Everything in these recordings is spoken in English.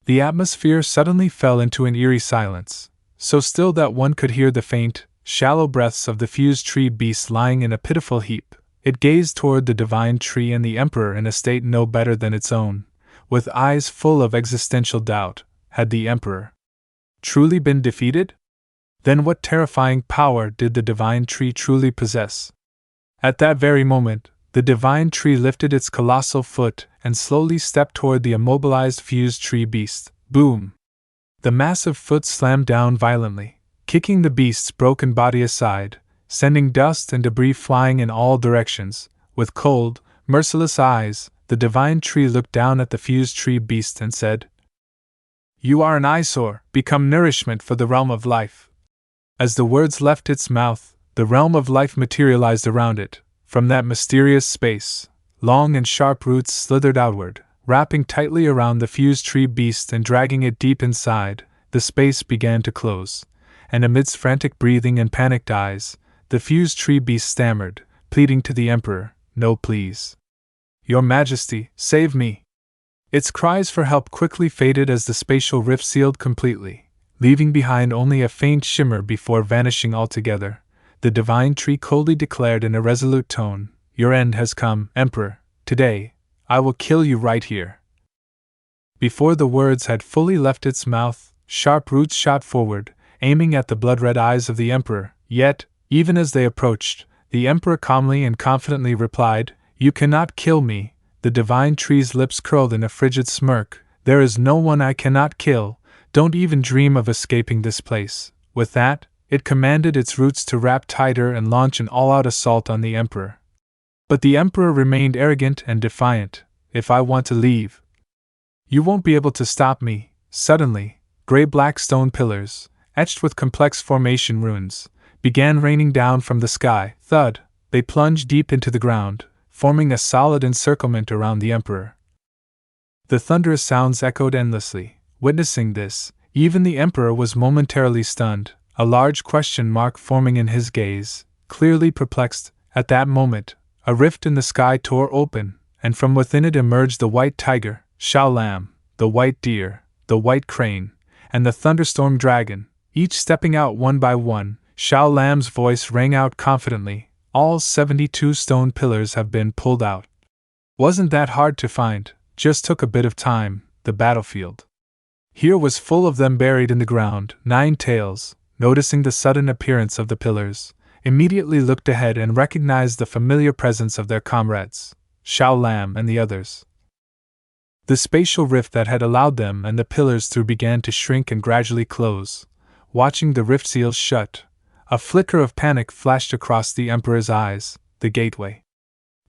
The atmosphere suddenly fell into an eerie silence, so still that one could hear the faint, shallow breaths of the fused tree beasts lying in a pitiful heap. It gazed toward the divine tree and the Emperor in a state no better than its own, with eyes full of existential doubt. Had the Emperor truly been defeated? Then what terrifying power did the divine tree truly possess? At that very moment, the divine tree lifted its colossal foot and slowly stepped toward the immobilized fused tree beast. Boom! The massive foot slammed down violently, kicking the beast's broken body aside, sending dust and debris flying in all directions. With cold, merciless eyes, the divine tree looked down at the fused tree beast and said, "You are an eyesore, become nourishment for the realm of life." As the words left its mouth, the realm of life materialized around it. From that mysterious space, long and sharp roots slithered outward, wrapping tightly around the fused tree beast and dragging it deep inside. The space began to close, and amidst frantic breathing and panicked eyes, the fused tree beast stammered, pleading to the Emperor, "No, please. Your Majesty, save me." Its cries for help quickly faded as the spatial rift sealed completely, leaving behind only a faint shimmer before vanishing altogether. The divine tree coldly declared in a resolute tone, "Your end has come, Emperor. Today, I will kill you right here." Before the words had fully left its mouth, sharp roots shot forward, aiming at the blood-red eyes of the Emperor. Yet, even as they approached, the Emperor calmly and confidently replied, "You cannot kill me." The divine tree's lips curled in a frigid smirk. "There is no one I cannot kill. Don't even dream of escaping this place." With that, it commanded its roots to wrap tighter and launch an all-out assault on the Emperor. But the Emperor remained arrogant and defiant. "If I want to leave, you won't be able to stop me." Suddenly, gray-black stone pillars, etched with complex formation runes, began raining down from the sky. Thud! They plunged deep into the ground, forming a solid encirclement around the Emperor. The thunderous sounds echoed endlessly. Witnessing this, even the Emperor was momentarily stunned, a large question mark forming in his gaze. Clearly perplexed, at that moment, a rift in the sky tore open, and from within it emerged the white tiger, Shao Lam, the white deer, the white crane, and the thunderstorm dragon, each stepping out one by one. Shao Lam's voice rang out confidently, "All 72 stone pillars have been pulled out. Wasn't that hard to find, just took a bit of time." The battlefield here was full of them buried in the ground. Nine Tails, noticing the sudden appearance of the pillars, immediately looked ahead and recognized the familiar presence of their comrades, Shao Lam and the others. The spatial rift that had allowed them and the pillars through began to shrink and gradually close. Watching the rift seals shut, a flicker of panic flashed across the Emperor's eyes. "The gateway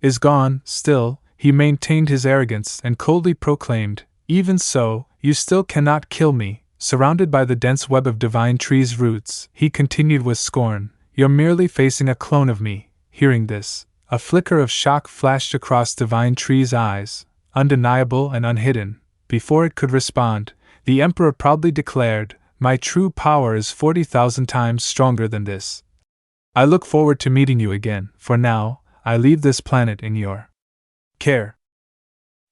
is gone." Still, he maintained his arrogance and coldly proclaimed, "Even so, you still cannot kill me." Surrounded by the dense web of divine tree's roots, he continued with scorn, "You're merely facing a clone of me." Hearing this, a flicker of shock flashed across divine tree's eyes, undeniable and unhidden. Before it could respond, the Emperor proudly declared, "My true power is 40,000 times stronger than this. I look forward to meeting you again. For now, I leave this planet in your care.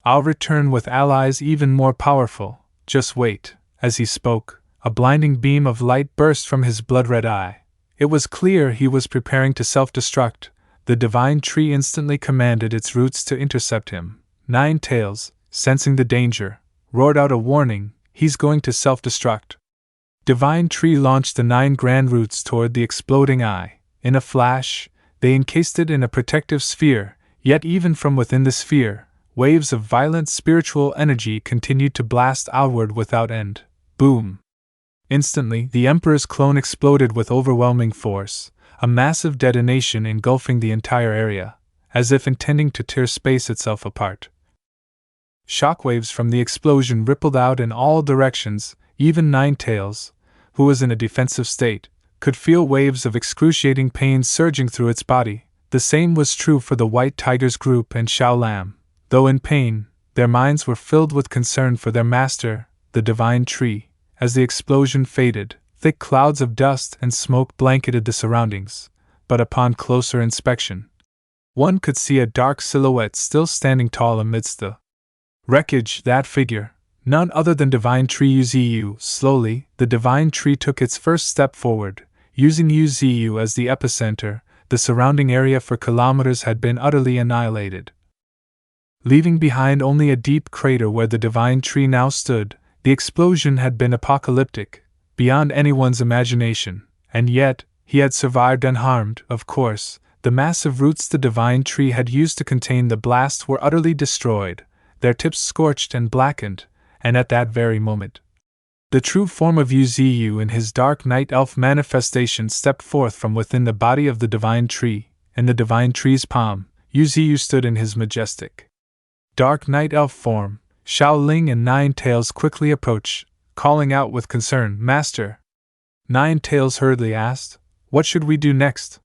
I'll return with allies even more powerful. Just wait." As he spoke, a blinding beam of light burst from his blood-red eye. It was clear he was preparing to self-destruct. The divine tree instantly commanded its roots to intercept him. Nine Tails, sensing the danger, roared out a warning, "He's going to self-destruct." Divine tree launched the 9 grand roots toward the exploding eye. In a flash, they encased it in a protective sphere, yet even from within the sphere, waves of violent spiritual energy continued to blast outward without end. Boom! Instantly, the Emperor's clone exploded with overwhelming force, a massive detonation engulfing the entire area, as if intending to tear space itself apart. Shockwaves from the explosion rippled out in all directions. Even Nine Tails, who was in a defensive state, could feel waves of excruciating pain surging through its body. The same was true for the White Tiger's group and Shao Lam. Though in pain, their minds were filled with concern for their master, the divine tree. As the explosion faded, thick clouds of dust and smoke blanketed the surroundings, but upon closer inspection, one could see a dark silhouette still standing tall amidst the wreckage. That figure, none other than Divine Tree Uzu. Slowly, the Divine Tree took its first step forward, using Uzu as the epicenter. The surrounding area for kilometers had been utterly annihilated, leaving behind only a deep crater where the Divine Tree now stood. The explosion had been apocalyptic, beyond anyone's imagination, and yet, he had survived unharmed. Of course, the massive roots the Divine Tree had used to contain the blast were utterly destroyed, their tips scorched and blackened, and at that very moment, the true form of Uzu in his dark night elf manifestation stepped forth from within the body of the Divine Tree. In the Divine Tree's palm, Uzu stood in his majestic dark night elf form. Shaoling and Nine Tails quickly approached, calling out with concern, "Master!" Nine Tails hurriedly asked, "What should we do next?"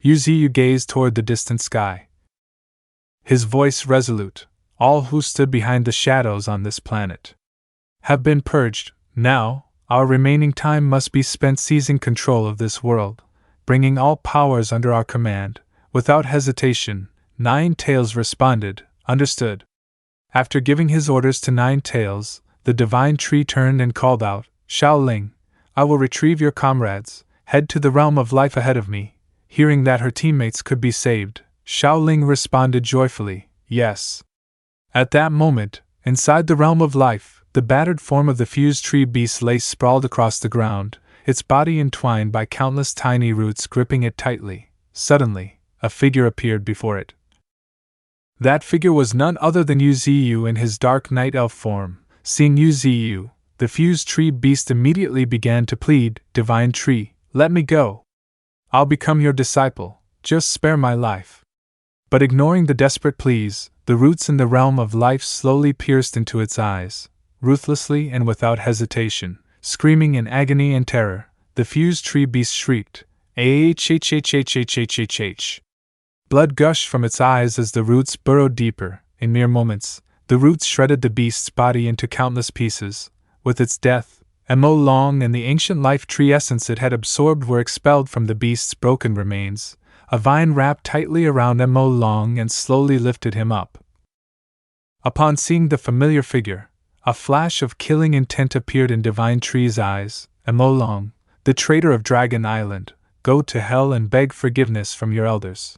Uzu gazed toward the distant sky, his voice resolute. "All who stood behind the shadows on this planet have been purged. Now, our remaining time must be spent seizing control of this world, bringing all powers under our command." Without hesitation, Nine Tails responded, "Understood." After giving his orders to Nine Tails, the Divine Tree turned and called out, "Shaoling, I will retrieve your comrades. Head to the realm of life ahead of me." Hearing that her teammates could be saved, Shaoling responded joyfully, "Yes." At that moment, inside the realm of life, the battered form of the fused tree beast lay sprawled across the ground, its body entwined by countless tiny roots gripping it tightly. Suddenly, a figure appeared before it. That figure was none other than Uzu in his dark night elf form. Seeing Uzu, the fused tree beast immediately began to plead, "Divine Tree, let me go. I'll become your disciple, just spare my life." But ignoring the desperate pleas, the roots in the realm of life slowly pierced into its eyes. Ruthlessly and without hesitation, screaming in agony and terror, the fused tree beast shrieked, "H-H-H-H-H-H-H-H-H." Blood gushed from its eyes as the roots burrowed deeper. In mere moments, the roots shredded the beast's body into countless pieces. With its death, Mo Long and the ancient life tree essence it had absorbed were expelled from the beast's broken remains. A vine wrapped tightly around Mo Long and slowly lifted him up. Upon seeing the familiar figure, a flash of killing intent appeared in Divine Tree's eyes. "Mo Long, the traitor of Dragon Island, go to hell and beg forgiveness from your elders."